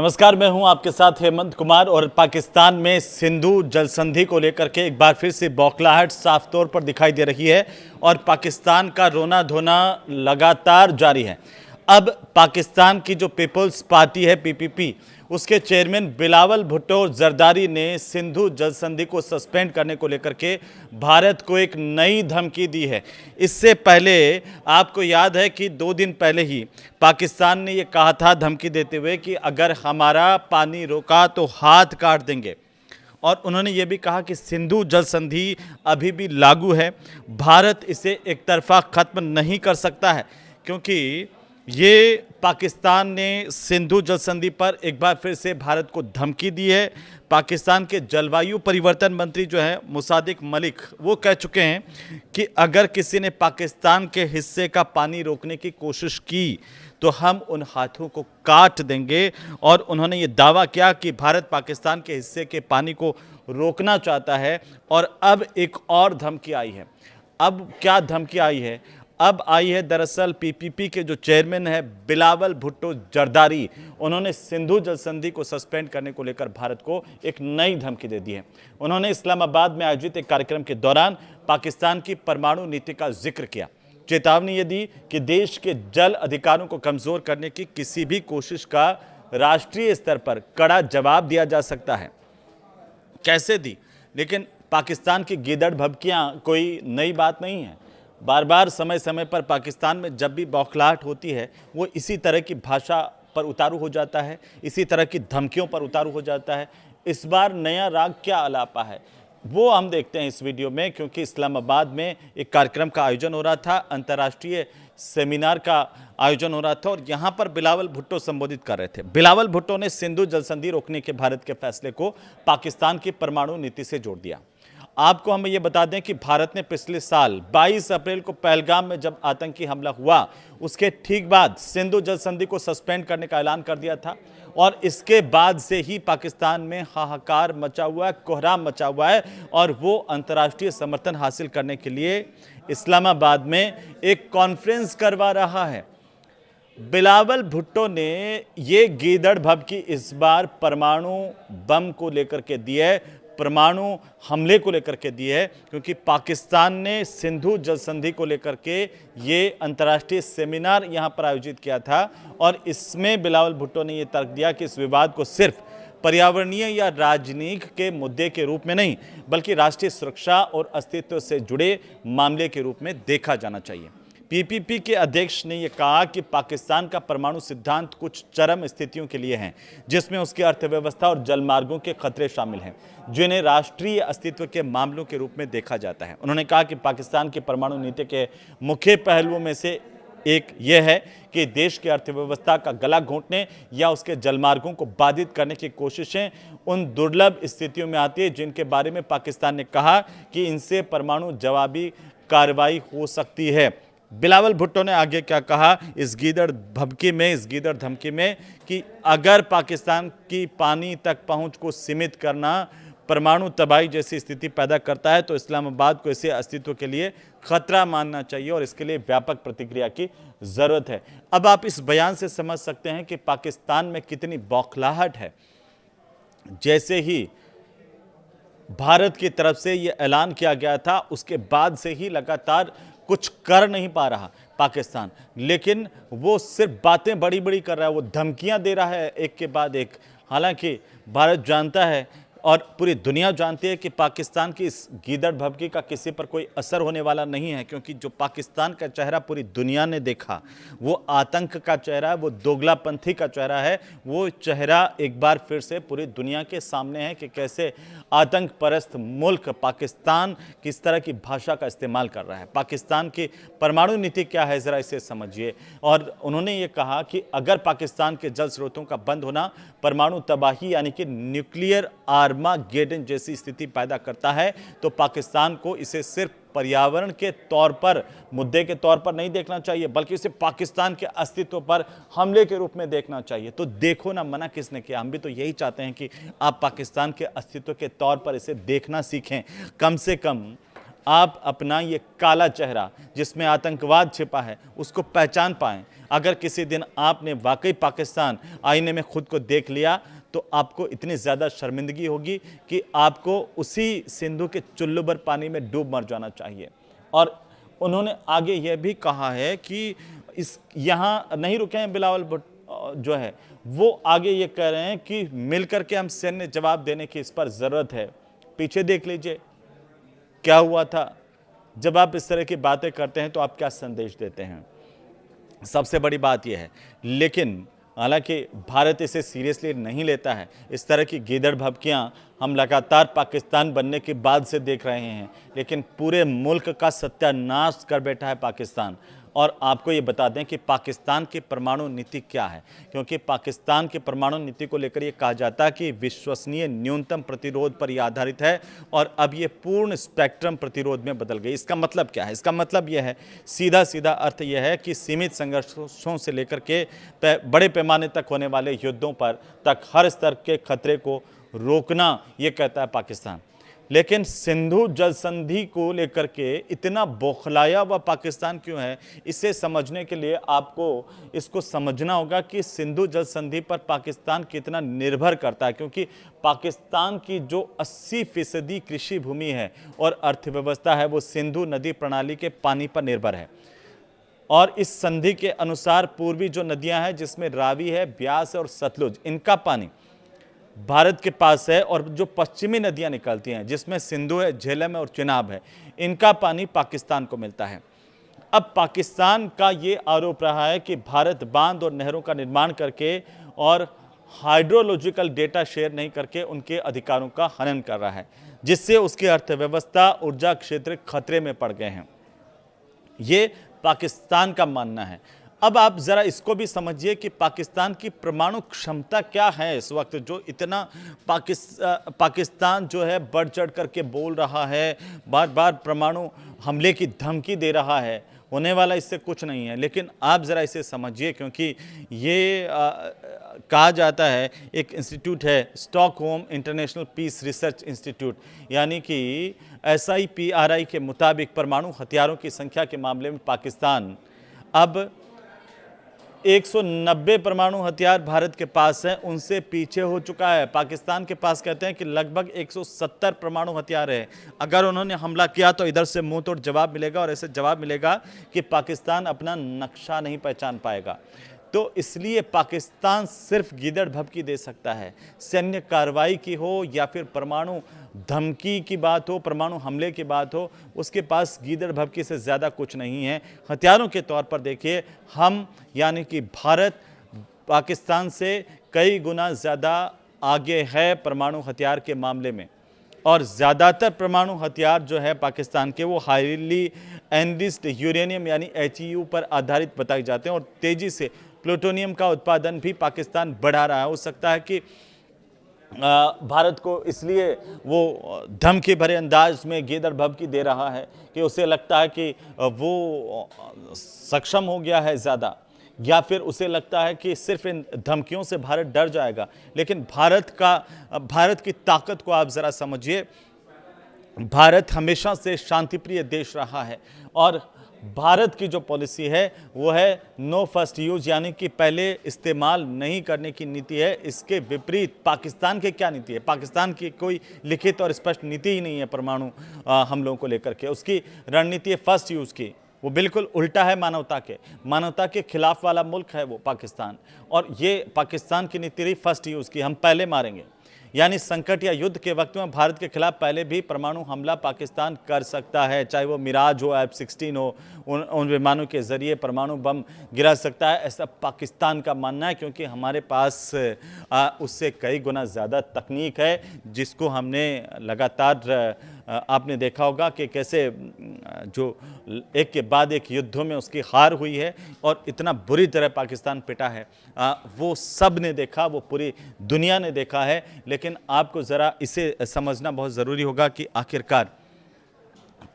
नमस्कार, मैं हूं आपके साथ हेमंत कुमार। और पाकिस्तान में सिंधु जल संधि को लेकर के एक बार फिर से बौखलाहट साफ तौर पर दिखाई दे रही है और पाकिस्तान का रोना धोना लगातार जारी है। अब पाकिस्तान की जो पीपल्स पार्टी है पीपीपी, उसके चेयरमैन बिलावल भुट्टो जरदारी ने सिंधु जल संधि को सस्पेंड करने को लेकर के भारत को एक नई धमकी दी है। इससे पहले आपको याद है कि 2 दिन पहले ही पाकिस्तान ने ये कहा था धमकी देते हुए कि अगर हमारा पानी रोका तो हाथ काट देंगे। और उन्होंने ये भी कहा कि सिंधु जल संधि अभी भी लागू है, भारत इसे एक तरफा खत्म नहीं कर सकता है, क्योंकि ये पाकिस्तान ने सिंधु जल संधि पर एक बार फिर से भारत को धमकी दी है। पाकिस्तान के जलवायु परिवर्तन मंत्री जो है मुसादिक मलिक, वो कह चुके हैं कि अगर किसी ने पाकिस्तान के हिस्से का पानी रोकने की कोशिश की तो हम उन हाथों को काट देंगे। और उन्होंने ये दावा किया कि भारत पाकिस्तान के हिस्से के पानी को रोकना चाहता है। और अब एक और धमकी आई है। अब क्या धमकी आई है? अब आई है दरअसल पीपीपी के जो चेयरमैन है बिलावल भुट्टो जरदारी, उन्होंने सिंधु जल संधि को सस्पेंड करने को लेकर भारत को एक नई धमकी दे दी है। उन्होंने इस्लामाबाद में आयोजित एक कार्यक्रम के दौरान पाकिस्तान की परमाणु नीति का जिक्र किया, चेतावनी ये दी कि देश के जल अधिकारों को कमजोर करने की किसी भी कोशिश का राष्ट्रीय स्तर पर कड़ा जवाब दिया जा सकता है। कैसे दी? लेकिन पाकिस्तान की गीदड़ भभकियां कोई नई बात नहीं है। बार बार समय समय पर पाकिस्तान में जब भी बौखलाहट होती है, वो इसी तरह की भाषा पर उतारू हो जाता है, इसी तरह की धमकियों पर उतारू हो जाता है। इस बार नया राग क्या अलापा है वो हम देखते हैं इस वीडियो में, क्योंकि इस्लामाबाद में एक कार्यक्रम का आयोजन हो रहा था, अंतर्राष्ट्रीय सेमिनार का आयोजन हो रहा था और यहाँ पर बिलावल भुट्टो संबोधित कर रहे थे। बिलावल भुट्टो ने सिंधु जल संधि रोकने के भारत के फैसले को पाकिस्तान की परमाणु नीति से जोड़ दिया। आपको हम ये बता दें कि भारत ने पिछले साल 22 अप्रैल को पहलगाम में जब आतंकी हमला हुआ, उसके ठीक बाद सिंधु जल संधि को सस्पेंड करने का ऐलान कर दिया था। और इसके बाद से ही पाकिस्तान में हाहाकार मचा हुआ है, कोहराम मचा हुआ है और वो अंतर्राष्ट्रीय समर्थन हासिल करने के लिए इस्लामाबाद में एक कॉन्फ्रेंस करवा रहा है। बिलावल भुट्टो ने ये गीदड़ भभकी इस बार परमाणु बम को लेकर के दी है, परमाणु हमले को लेकर के दी है, क्योंकि पाकिस्तान ने सिंधु जल संधि को लेकर के ये अंतर्राष्ट्रीय सेमिनार यहाँ पर आयोजित किया था। और इसमें बिलावल भुट्टो ने ये तर्क दिया कि इस विवाद को सिर्फ पर्यावरणीय या राजनीतिक के मुद्दे के रूप में नहीं, बल्कि राष्ट्रीय सुरक्षा और अस्तित्व से जुड़े मामले के रूप में देखा जाना चाहिए। पीपीपी के अध्यक्ष ने यह कहा कि पाकिस्तान का परमाणु सिद्धांत कुछ चरम स्थितियों के लिए है, जिसमें उसकी अर्थव्यवस्था और जलमार्गों के खतरे शामिल हैं, जिन्हें राष्ट्रीय अस्तित्व के मामलों के रूप में देखा जाता है। उन्होंने कहा कि पाकिस्तान की परमाणु नीति के मुख्य पहलुओं में से एक यह है कि देश की अर्थव्यवस्था का गला घोंटने या उसके जलमार्गों को बाधित करने की कोशिशें उन दुर्लभ स्थितियों में आती है जिनके बारे में पाकिस्तान ने कहा कि इनसे परमाणु जवाबी कार्रवाई हो सकती है। बिलावल भुट्टो ने आगे क्या कहा इस गीदड़ भभकी में, इस गीदड़ धमकी में, कि अगर पाकिस्तान की पानी तक पहुंच को सीमित करना परमाणु तबाही जैसी स्थिति पैदा करता है तो इस्लामाबाद को इसे अस्तित्व के लिए खतरा मानना चाहिए और इसके लिए व्यापक प्रतिक्रिया की जरूरत है। अब आप इस बयान से समझ सकते हैं कि पाकिस्तान में कितनी बौखलाहट है। जैसे ही भारत की तरफ से यह ऐलान किया गया था, उसके बाद से ही लगातार कुछ कर नहीं पा रहा पाकिस्तान, लेकिन वो सिर्फ बातें बड़ी बड़ी कर रहा है, वो धमकियां दे रहा है एक के बाद एक। हालांकि भारत जानता है और पूरी दुनिया जानती है कि पाकिस्तान की इस गीदड़ भभकी का किसी पर कोई असर होने वाला नहीं है, क्योंकि जो पाकिस्तान का चेहरा पूरी दुनिया ने देखा, वो आतंक का चेहरा है, वो दोगलापंथी का चेहरा है। वो चेहरा एक बार फिर से पूरी दुनिया के सामने है कि कैसे आतंक परस्त मुल्क पाकिस्तान किस तरह की भाषा का इस्तेमाल कर रहा है। पाकिस्तान की परमाणु नीति क्या है, ज़रा इसे समझिए। और उन्होंने ये कहा कि अगर पाकिस्तान के जल स्रोतों का बंद होना परमाणु तबाही यानी कि न्यूक्लियर आर्मागेडन जैसी स्थिति पैदा करता है तो पाकिस्तान को इसे सिर्फ पर्यावरण के तौर पर, मुद्दे के तौर पर नहीं देखना चाहिए, बल्कि इसे पाकिस्तान के अस्तित्व पर हमले के रूप में देखना चाहिए। तो देखो ना, मना किसने किया? हम भी तो यही चाहते हैं कि आप पाकिस्तान के अस्तित्व के तौर पर इसे देखना सीखें। कम से कम आप अपना ये काला चेहरा जिसमें आतंकवाद छिपा है उसको पहचान पाएं। अगर किसी दिन आपने वाकई पाकिस्तान आईने में खुद को देख लिया तो आपको इतनी ज़्यादा शर्मिंदगी होगी कि आपको उसी सिंधु के चुल्लू भर पानी में डूब मर जाना चाहिए। और उन्होंने आगे यह भी कहा है कि इस यहाँ नहीं रुके हैं बिलावल भुट्टो जो है, वो आगे ये कह रहे हैं कि मिलकर के हम सैन्य जवाब देने की इस पर ज़रूरत है। पीछे देख लीजिए क्या हुआ था। जब आप इस तरह की बातें करते हैं तो आप क्या संदेश देते हैं, सबसे बड़ी बात यह है। लेकिन हालांकि भारत इसे सीरियसली नहीं लेता है। इस तरह की गीदड़ भभकियां हम लगातार पाकिस्तान बनने के बाद से देख रहे हैं, लेकिन पूरे मुल्क का सत्यानाश कर बैठा है पाकिस्तान। और आपको ये बता दें कि पाकिस्तान की परमाणु नीति क्या है, क्योंकि पाकिस्तान की परमाणु नीति को लेकर ये कहा जाता है कि विश्वसनीय न्यूनतम प्रतिरोध पर यह आधारित है, और अब ये पूर्ण स्पेक्ट्रम प्रतिरोध में बदल गई। इसका मतलब क्या है? इसका मतलब यह है, सीधा सीधा अर्थ यह है कि सीमित संघर्षों से लेकर के बड़े पैमाने तक होने वाले युद्धों पर तक हर स्तर के खतरे को रोकना, ये कहता है पाकिस्तान। लेकिन सिंधु जल संधि को लेकर के इतना बौखलाया हुआ पाकिस्तान क्यों है, इसे समझने के लिए आपको इसको समझना होगा कि सिंधु जल संधि पर पाकिस्तान कितना निर्भर करता है। क्योंकि पाकिस्तान की जो 80% कृषि भूमि है और अर्थव्यवस्था है, वो सिंधु नदी प्रणाली के पानी पर निर्भर है। और इस संधि के अनुसार पूर्वी जो नदियां हैं, जिसमें रावी है, ब्यास है और सतलुज, इनका पानी भारत के पास है। और जो पश्चिमी नदियां निकलती हैं, जिसमें सिंधु है, झेलम है और चिनाब है, इनका पानी पाकिस्तान को मिलता है। अब पाकिस्तान का ये आरोप रहा है कि भारत बांध और नहरों का निर्माण करके और हाइड्रोलॉजिकल डेटा शेयर नहीं करके उनके अधिकारों का हनन कर रहा है, जिससे उसकी अर्थव्यवस्था, ऊर्जा क्षेत्र खतरे में पड़ गए हैं। ये पाकिस्तान का मानना है। अब आप ज़रा इसको भी समझिए कि पाकिस्तान की परमाणु क्षमता क्या है इस वक्त, जो इतना पाकिस्तान जो है बढ़ चढ़ करके बोल रहा है, बार बार परमाणु हमले की धमकी दे रहा है। होने वाला इससे कुछ नहीं है। लेकिन आप ज़रा इसे समझिए, क्योंकि ये कहा जाता है, एक इंस्टीट्यूट है Stockholm international peace research institute, यानी कि SIPRI के मुताबिक परमाणु हथियारों की संख्या के मामले में पाकिस्तान अब 190 परमाणु हथियार भारत के पास है, उनसे पीछे हो चुका है। पाकिस्तान के पास कहते हैं कि लगभग 170 परमाणु हथियार है। अगर उन्होंने हमला किया तो इधर से मुंह तोड़ जवाब मिलेगा, और ऐसे जवाब मिलेगा कि पाकिस्तान अपना नक्शा नहीं पहचान पाएगा। तो इसलिए पाकिस्तान सिर्फ गीदड़ भभकी दे सकता है। सैन्य कार्रवाई की हो या फिर परमाणु धमकी की बात हो, परमाणु हमले की बात हो, उसके पास गीदड़ भभकी से ज़्यादा कुछ नहीं है। हथियारों के तौर पर देखिए, हम यानी कि भारत पाकिस्तान से कई गुना ज़्यादा आगे है परमाणु हथियार के मामले में। और ज़्यादातर परमाणु हथियार जो है पाकिस्तान के, वो हाईली एनरिच्ड यूरेनियम यानी HEU पर आधारित बताए जाते हैं। और तेज़ी से प्लूटोनियम का उत्पादन भी पाकिस्तान बढ़ा रहा है। हो सकता है कि भारत को इसलिए वो धमकी भरे अंदाज में गीदड़ भभकी दे रहा है कि उसे लगता है कि वो सक्षम हो गया है ज़्यादा, या फिर उसे लगता है कि सिर्फ इन धमकियों से भारत डर जाएगा। लेकिन भारत की ताकत को आप ज़रा समझिए। भारत हमेशा से शांतिप्रिय देश रहा है, और भारत की जो पॉलिसी है वो है नो फर्स्ट यूज, यानी कि पहले इस्तेमाल नहीं करने की नीति है। इसके विपरीत पाकिस्तान की क्या नीति है? पाकिस्तान की कोई लिखित और स्पष्ट नीति ही नहीं है परमाणु हमलों को लेकर के। उसकी रणनीति है फर्स्ट यूज़ की, वो बिल्कुल उल्टा है मानवता के खिलाफ वाला मुल्क है वो पाकिस्तान। और ये पाकिस्तान की नीति रही फर्स्ट यूज़ की, हम पहले मारेंगे। यानी संकट या युद्ध के वक्त में भारत के खिलाफ पहले भी परमाणु हमला पाकिस्तान कर सकता है, चाहे वो मिराज हो, F-16 हो, उन विमानों के जरिए परमाणु बम गिरा सकता है, ऐसा पाकिस्तान का मानना है। क्योंकि हमारे पास उससे कई गुना ज़्यादा तकनीक है, जिसको हमने लगातार आपने देखा होगा कि कैसे जो एक के बाद एक युद्धों में उसकी हार हुई है और इतना बुरी तरह पाकिस्तान पिटा है, वो सब ने देखा, वो पूरी दुनिया ने देखा है। लेकिन आपको ज़रा इसे समझना बहुत ज़रूरी होगा कि आखिरकार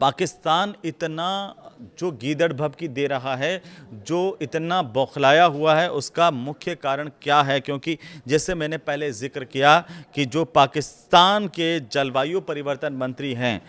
पाकिस्तान इतना जो गीदड़ भभकी दे रहा है, जो इतना बौखलाया हुआ है, उसका मुख्य कारण क्या है? क्योंकि जैसे मैंने पहले जिक्र किया कि जो पाकिस्तान के जलवायु परिवर्तन मंत्री हैं,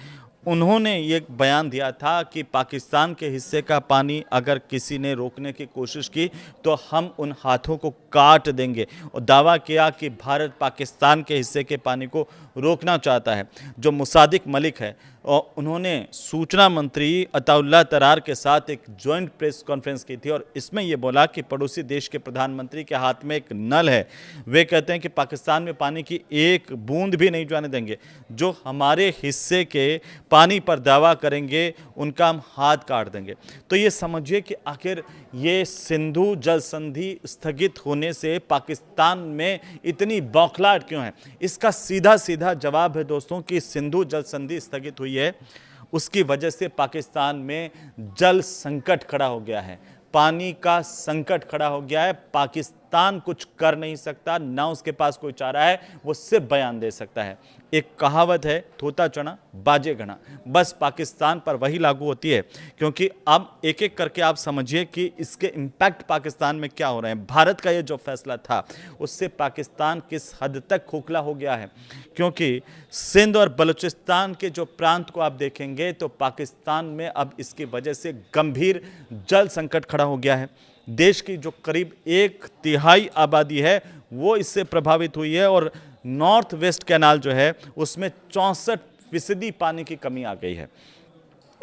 उन्होंने ये बयान दिया था कि पाकिस्तान के हिस्से का पानी अगर किसी ने रोकने की कोशिश की तो हम उन हाथों को काट देंगे, और दावा किया कि भारत पाकिस्तान के हिस्से के पानी को रोकना चाहता है। जो मुसादिक मलिक है और उन्होंने सूचना मंत्री अताउल्लाह तरार के साथ एक जॉइंट प्रेस कॉन्फ्रेंस की थी और इसमें यह बोला कि पड़ोसी देश के प्रधानमंत्री के हाथ में एक नल है, वे कहते हैं कि पाकिस्तान में पानी की एक बूंद भी नहीं जाने देंगे, जो हमारे हिस्से के पानी पर दावा करेंगे उनका हम हाथ काट देंगे। तो ये समझिए कि आखिर ये सिंधु जल संधि स्थगित होने से पाकिस्तान में इतनी बौखलाहट क्यों है। इसका सीधा सीधा जवाब है दोस्तों कि सिंधु जल संधि स्थगित हुई है, उसकी वजह से पाकिस्तान में जल संकट खड़ा हो गया है, पानी का संकट खड़ा हो गया है। पाकिस्तान कुछ कर नहीं सकता, ना उसके पास कोई चारा है, वो सिर्फ बयान दे सकता है। एक कहावत है, थोता चना बाजे घना, बस पाकिस्तान पर वही लागू होती है। क्योंकि अब एक एक करके आप समझिए कि इसके इम्पैक्ट पाकिस्तान में क्या हो रहे हैं। भारत का ये जो फैसला था उससे पाकिस्तान किस हद तक खोखला हो गया है, क्योंकि सिंध और बलूचिस्तान के जो प्रांत को आप देखेंगे तो पाकिस्तान में अब इसकी वजह से गंभीर जल संकट खड़ा हो गया है। देश की जो करीब 1/3 आबादी है वो इससे प्रभावित हुई है और नॉर्थ वेस्ट कैनाल जो है उसमें 64% पानी की कमी आ गई है।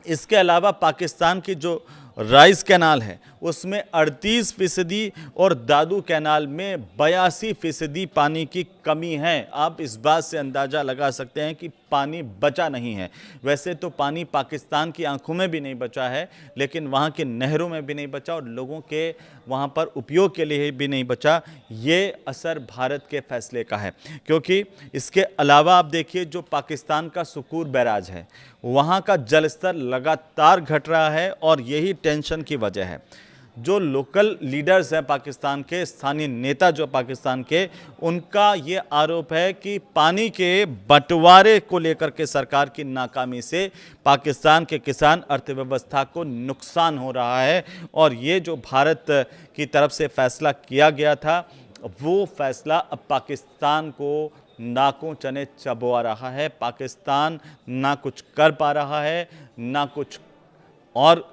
इसके अलावा पाकिस्तान की जो राइस कैनाल है उसमें 38% और दादू कैनाल में 82% पानी की कमी है। आप इस बात से अंदाज़ा लगा सकते हैं कि पानी बचा नहीं है। वैसे तो पानी पाकिस्तान की आंखों में भी नहीं बचा है, लेकिन वहाँ के नहरों में भी नहीं बचा और लोगों के वहाँ पर उपयोग के लिए भी नहीं बचा। ये असर भारत के फैसले का है, क्योंकि इसके अलावा आप देखिए जो पाकिस्तान का सुकूर बैराज है वहाँ का जलस्तर लगातार घट रहा है और यही टेंशन की वजह है। जो लोकल लीडर्स हैं पाकिस्तान के, स्थानीय नेता जो पाकिस्तान के, उनका ये आरोप है कि पानी के बंटवारे को लेकर के सरकार की नाकामी से पाकिस्तान के किसान अर्थव्यवस्था को नुकसान हो रहा है। और ये जो भारत की तरफ से फैसला किया गया था वो फैसला अब पाकिस्तान को नाकों चने चबवा रहा है। पाकिस्तान ना कुछ कर पा रहा है ना कुछ, और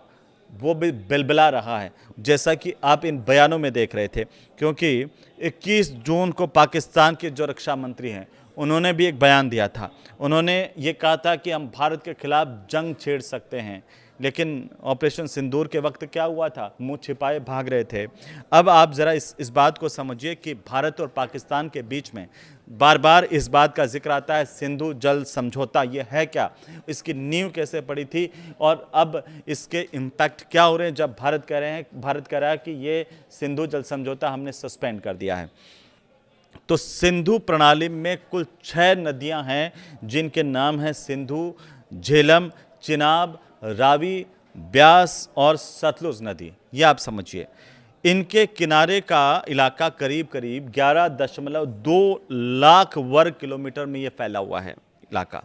वो भी बिलबिला रहा है, जैसा कि आप इन बयानों में देख रहे थे। क्योंकि 21 जून को पाकिस्तान के जो रक्षा मंत्री हैं उन्होंने भी एक बयान दिया था। उन्होंने ये कहा था कि हम भारत के खिलाफ जंग छेड़ सकते हैं, लेकिन ऑपरेशन सिंदूर के वक्त क्या हुआ था, मुंह छिपाए भाग रहे थे। अब आप ज़रा इस बात को समझिए कि भारत और पाकिस्तान के बीच में बार बार इस बात का जिक्र आता है, सिंधु जल समझौता ये है क्या, इसकी नींव कैसे पड़ी थी और अब इसके इम्पैक्ट क्या हो रहे हैं। जब भारत कह रहा है कि ये सिंधु जल समझौता हमने सस्पेंड कर दिया है। तो सिंधु प्रणाली में कुल 6 नदियां हैं जिनके नाम हैं सिंधु, झेलम, चिनाब, रावी, ब्यास और सतलुज नदी। ये आप समझिए, इनके किनारे का इलाका करीब करीब 11.2 लाख वर्ग किलोमीटर में ये फैला हुआ है इलाका।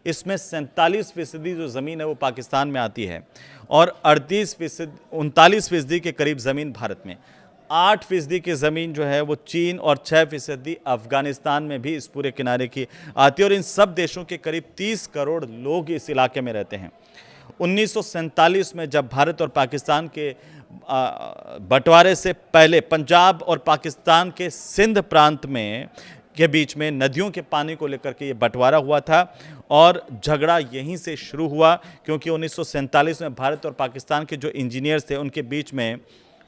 इसमें 47% जो ज़मीन है वो पाकिस्तान में आती है और 39% के करीब ज़मीन भारत में, 8% की ज़मीन जो है वो चीन और 6% अफगानिस्तान में भी इस पूरे किनारे की आती है। और इन सब देशों के करीब 30 करोड़ लोग इस इलाके में रहते हैं। 1947 में जब भारत और पाकिस्तान के बंटवारे से पहले पंजाब और पाकिस्तान के सिंध प्रांत में के बीच में नदियों के पानी को लेकर के ये बंटवारा हुआ था और झगड़ा यहीं से शुरू हुआ, क्योंकि 1947 में भारत और पाकिस्तान के जो इंजीनियर्स थे उनके बीच में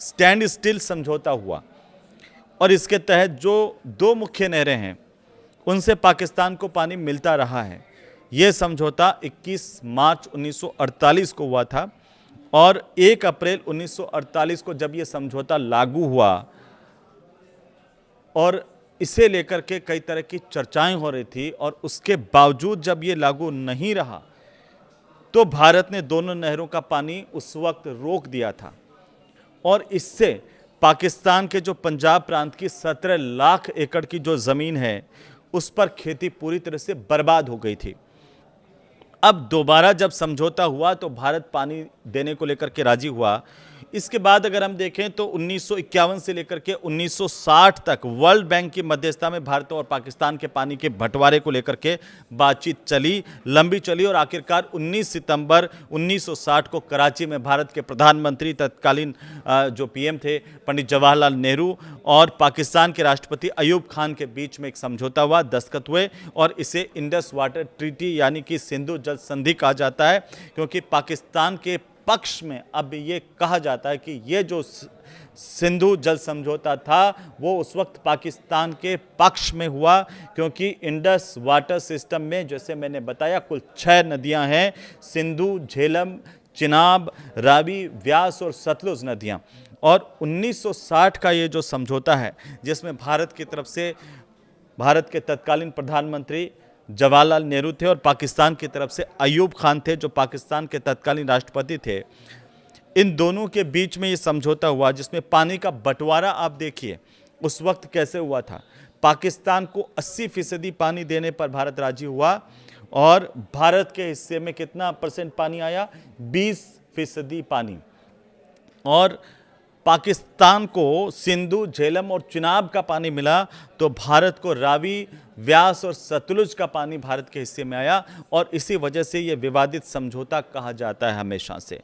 स्टैंड स्टिल समझौता हुआ और इसके तहत जो 2 मुख्य नहरें हैं उनसे पाकिस्तान को पानी मिलता रहा है। ये समझौता 21 मार्च 1948 को हुआ था और 1 अप्रैल 1948 को जब ये समझौता लागू हुआ और इसे लेकर के कई तरह की चर्चाएं हो रही थी, और उसके बावजूद जब ये लागू नहीं रहा तो भारत ने दोनों नहरों का पानी उस वक्त रोक दिया था और इससे पाकिस्तान के जो पंजाब प्रांत की 17 लाख एकड़ की जो ज़मीन है उस पर खेती पूरी तरह से बर्बाद हो गई थी। अब दोबारा जब समझौता हुआ तो भारत पानी देने को लेकर के राजी हुआ। इसके बाद अगर हम देखें तो 1951 से लेकर के 1960 तक वर्ल्ड बैंक की मध्यस्थता में भारत और पाकिस्तान के पानी के बंटवारे को लेकर के बातचीत चली, लंबी चली और आखिरकार 19 सितंबर 1960 को कराची में भारत के प्रधानमंत्री तत्कालीन जो पीएम थे पंडित जवाहरलाल नेहरू और पाकिस्तान के राष्ट्रपति अयूब खान के बीच में एक समझौता हुआ, दस्तखत हुए और इसे इंडस वाटर ट्रीटी यानी कि सिंधु जल संधि कहा जाता है, क्योंकि पाकिस्तान के पक्ष में अब ये कहा जाता है कि ये जो सिंधु जल समझौता था वो उस वक्त पाकिस्तान के पक्ष में हुआ, क्योंकि इंडस वाटर सिस्टम में जैसे मैंने बताया कुल 6 नदियां हैं, सिंधु, झेलम, चिनाब, रावी, व्यास और सतलुज नदियां। और 1960 का ये जो समझौता है जिसमें भारत की तरफ से भारत के तत्कालीन प्रधानमंत्री जवाहरलाल नेहरू थे और पाकिस्तान की तरफ से अयूब खान थे जो पाकिस्तान के तत्कालीन राष्ट्रपति थे, इन दोनों के बीच में ये समझौता हुआ जिसमें पानी का बंटवारा आप देखिए उस वक्त कैसे हुआ था। पाकिस्तान को 80% पानी देने पर भारत राजी हुआ और भारत के हिस्से में कितना % पानी आया, 20% पानी। और पाकिस्तान को सिंधु, झेलम और चिनाब का पानी मिला तो भारत को रावी, व्यास और सतलुज का पानी भारत के हिस्से में आया और इसी वजह से यह विवादित समझौता कहा जाता है हमेशा से।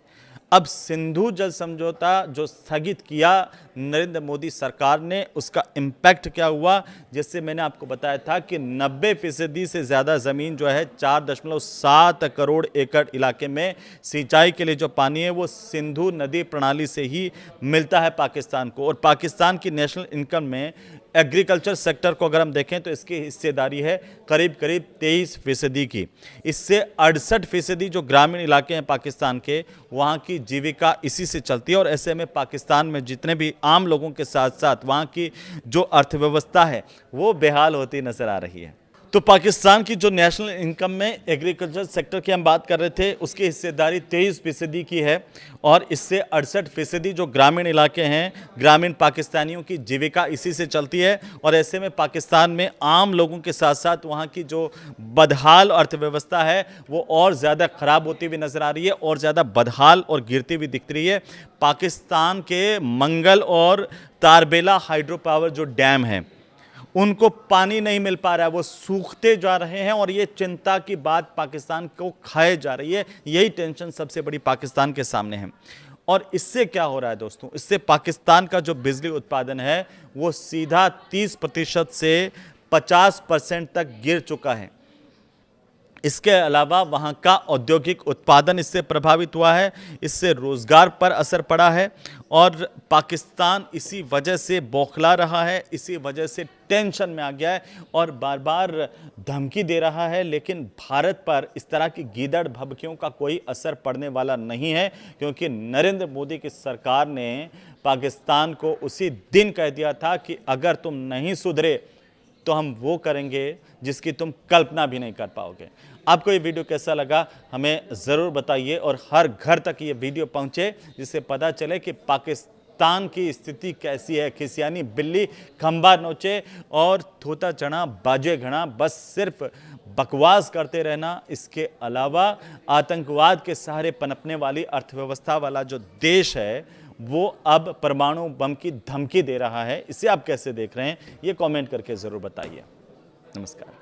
अब सिंधु जल समझौता जो स्थगित किया नरेंद्र मोदी सरकार ने, उसका इम्पैक्ट क्या हुआ, जिससे मैंने आपको बताया था कि 90% से ज़्यादा ज़मीन जो है 4.7 करोड़ एकड़ इलाके में सिंचाई के लिए जो पानी है वो सिंधु नदी प्रणाली से ही मिलता है पाकिस्तान को। और पाकिस्तान की नेशनल इनकम में एग्रीकल्चर सेक्टर को अगर हम देखें तो इसकी हिस्सेदारी है करीब 23% की। इससे 68% जो ग्रामीण इलाके हैं पाकिस्तान के, वहाँ की जीविका इसी से चलती है। और ऐसे में पाकिस्तान में जितने भी आम लोगों के साथ साथ वहाँ की जो अर्थव्यवस्था है वो बेहाल होती नजर आ रही है। तो पाकिस्तान की जो नेशनल इनकम में एग्रीकल्चर सेक्टर की हम बात कर रहे थे उसकी हिस्सेदारी 23% की है और इससे 68% जो ग्रामीण इलाके हैं, ग्रामीण पाकिस्तानियों की जीविका इसी से चलती है। और ऐसे में पाकिस्तान में आम लोगों के साथ साथ वहाँ की जो बदहाल अर्थव्यवस्था है वो और ज़्यादा ख़राब होती हुई नज़र आ रही है और ज़्यादा बदहाल और गिरती हुई दिख रही है। पाकिस्तान के मंगल और तारबेला हाइड्रो पावर जो डैम हैं उनको पानी नहीं मिल पा रहा है, वो सूखते जा रहे हैं और ये चिंता की बात पाकिस्तान को खाए जा रही है। यही टेंशन सबसे बड़ी पाकिस्तान के सामने है। और इससे क्या हो रहा है दोस्तों, इससे पाकिस्तान का जो बिजली उत्पादन है वो सीधा 30% से 50% तक गिर चुका है। इसके अलावा वहाँ का औद्योगिक उत्पादन इससे प्रभावित हुआ है, इससे रोज़गार पर असर पड़ा है और पाकिस्तान इसी वजह से बौखला रहा है, इसी वजह से टेंशन में आ गया है और बार बार धमकी दे रहा है। लेकिन भारत पर इस तरह की गीदड़ भभकियों का कोई असर पड़ने वाला नहीं है, क्योंकि नरेंद्र मोदी की सरकार ने पाकिस्तान को उसी दिन कह दिया था कि अगर तुम नहीं सुधरे तो हम वो करेंगे जिसकी तुम कल्पना भी नहीं कर पाओगे। आपको ये वीडियो कैसा लगा हमें ज़रूर बताइए और हर घर तक ये वीडियो पहुंचे जिससे पता चले कि पाकिस्तान की स्थिति कैसी है। खिसियानी बिल्ली खंबा नोचे और थोता चना बाजे घना, बस सिर्फ बकवास करते रहना। इसके अलावा आतंकवाद के सहारे पनपने वाली अर्थव्यवस्था वाला जो देश है वो अब परमाणु बम की धमकी दे रहा है। इसे आप कैसे देख रहे हैं ये कमेंट करके ज़रूर बताइए। नमस्कार।